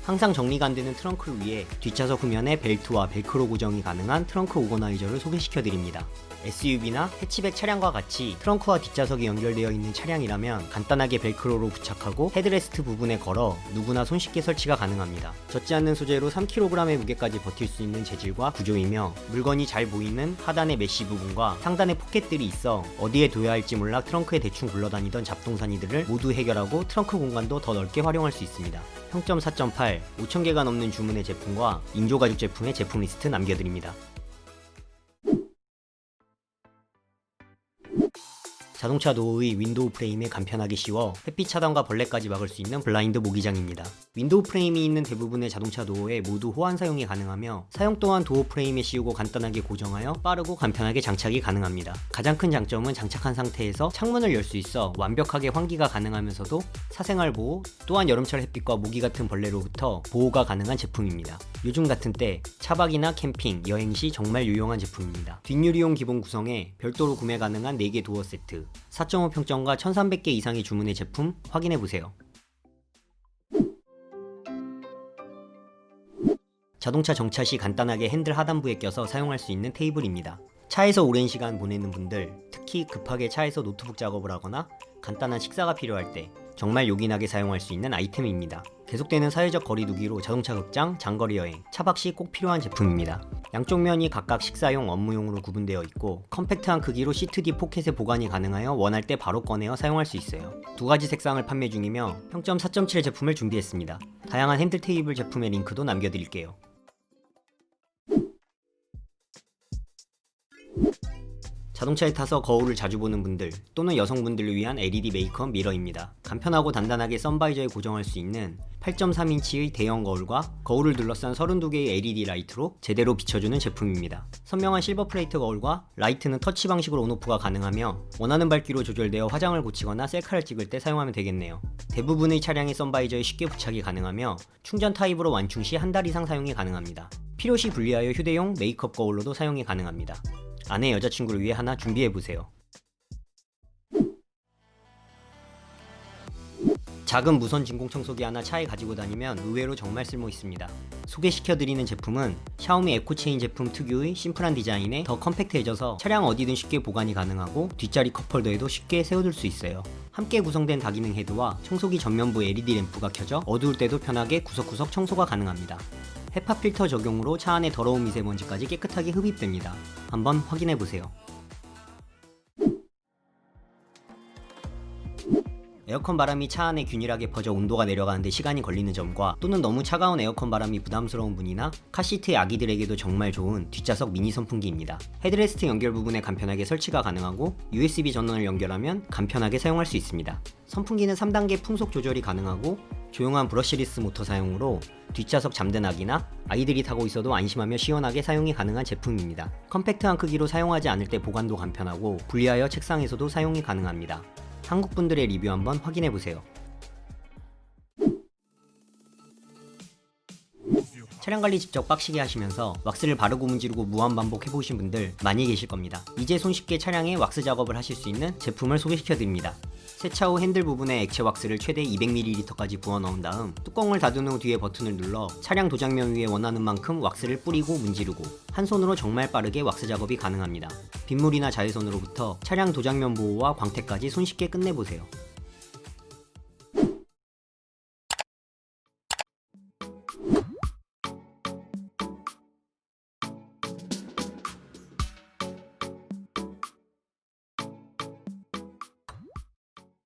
항상 정리가 안되는 트렁크를 위해 뒷좌석 후면에 벨트와 벨크로 고정이 가능한 트렁크 오거나이저를 소개시켜드립니다. SUV나 해치백 차량과 같이 트렁크와 뒷좌석이 연결되어 있는 차량이라면 간단하게 벨크로로 부착하고 헤드레스트 부분에 걸어 누구나 손쉽게 설치가 가능합니다. 젖지 않는 소재로 3kg의 무게까지 버틸 수 있는 재질과 구조이며 물건이 잘 보이는 하단의 메쉬 부분과 상단의 포켓들이 있어 어디에 둬야 할지 몰라 트렁크에 대충 굴러다니던 잡동사니들을 모두 해결하고 트렁크 공간도 더 넓게 활용할 수 있습니다. 평점 4.8, 5,000개가 넘는 주문의 제품과 인조가죽 제품의 제품 리스트 남겨드립니다. 자동차 도어의 윈도우 프레임에 간편하게 씌워 햇빛 차단과 벌레까지 막을 수 있는 블라인드 모기장입니다. 윈도우 프레임이 있는 대부분의 자동차 도어에 모두 호환 사용이 가능하며 사용 또한 도어 프레임에 씌우고 간단하게 고정하여 빠르고 간편하게 장착이 가능합니다. 가장 큰 장점은 장착한 상태에서 창문을 열 수 있어 완벽하게 환기가 가능하면서도 사생활 보호, 또한 여름철 햇빛과 모기 같은 벌레로부터 보호가 가능한 제품입니다. 요즘 같은 때 차박이나 캠핑, 여행 시 정말 유용한 제품입니다. 뒷유리용 기본 구성에 별도로 구매 가능한 4개 도어 세트, 4.5 평점과 1300개 이상의 주문의 제품 확인해보세요. 자동차 정차 시 간단하게 핸들 하단부에 껴서 사용할 수 있는 테이블입니다. 차에서 오랜 시간 보내는 분들, 특히 급하게 차에서 노트북 작업을 하거나 간단한 식사가 필요할 때 정말 요긴하게 사용할 수 있는 아이템입니다. 계속되는 사회적 거리 두기로 자동차 극장, 장거리 여행, 차박 시 꼭 필요한 제품입니다. 양쪽 면이 각각 식사용, 업무용으로 구분되어 있고 컴팩트한 크기로 시트 뒤 포켓에 보관이 가능하여 원할 때 바로 꺼내어 사용할 수 있어요. 두 가지 색상을 판매 중이며 평점 4.7 제품을 준비했습니다. 다양한 핸들 테이블 제품의 링크도 남겨드릴게요. 자동차에 타서 거울을 자주 보는 분들 또는 여성분들을 위한 LED 메이크업 미러입니다. 간편하고 단단하게 선바이저에 고정할 수 있는 8.3인치의 대형 거울과 거울을 둘러싼 32개의 LED 라이트로 제대로 비춰주는 제품입니다. 선명한 실버 플레이트 거울과 라이트는 터치 방식으로 온오프가 가능하며 원하는 밝기로 조절되어 화장을 고치거나 셀카를 찍을 때 사용하면 되겠네요. 대부분의 차량의 선바이저에 쉽게 부착이 가능하며 충전 타입으로 완충 시 한 달 이상 사용이 가능합니다. 필요시 분리하여 휴대용 메이크업 거울로도 사용이 가능합니다. 아내 여자친구를 위해 하나 준비해보세요. 작은 무선 진공청소기 하나 차에 가지고 다니면 의외로 정말 쓸모 있습니다. 소개시켜드리는 제품은 샤오미 에코체인 제품 특유의 심플한 디자인에 더 컴팩트해져서 차량 어디든 쉽게 보관이 가능하고 뒷자리 컵홀더에도 쉽게 세워둘 수 있어요. 함께 구성된 다기능 헤드와 청소기 전면부 LED 램프가 켜져 어두울 때도 편하게 구석구석 청소가 가능합니다. 헤파 필터 적용으로 차 안의 더러운 미세먼지까지 깨끗하게 흡입됩니다. 한번 확인해보세요. 에어컨 바람이 차 안에 균일하게 퍼져 온도가 내려가는데 시간이 걸리는 점과 또는 너무 차가운 에어컨 바람이 부담스러운 분이나 카시트의 아기들에게도 정말 좋은 뒷좌석 미니 선풍기입니다. 헤드레스트 연결 부분에 간편하게 설치가 가능하고 USB 전원을 연결하면 간편하게 사용할 수 있습니다. 선풍기는 3단계 풍속 조절이 가능하고 조용한 브러쉬리스 모터 사용으로 뒷좌석 잠든 아기나 아이들이 타고 있어도 안심하며 시원하게 사용이 가능한 제품입니다. 컴팩트한 크기로 사용하지 않을 때 보관도 간편하고 분리하여 책상에서도 사용이 가능합니다. 한국분들의 리뷰 한번 확인해보세요. 차량관리 직접 빡시게 하시면서 왁스를 바르고 문지르고 무한반복 해보신 분들 많이 계실 겁니다. 이제 손쉽게 차량에 왁스 작업을 하실 수 있는 제품을 소개시켜드립니다. 세차 후 핸들 부분에 액체 왁스를 최대 200ml까지 부어 넣은 다음 뚜껑을 닫은 후 뒤에 버튼을 눌러 차량 도장면 위에 원하는 만큼 왁스를 뿌리고 문지르고 한 손으로 정말 빠르게 왁스 작업이 가능합니다. 빗물이나 자외선으로부터 차량 도장면 보호와 광택까지 손쉽게 끝내보세요.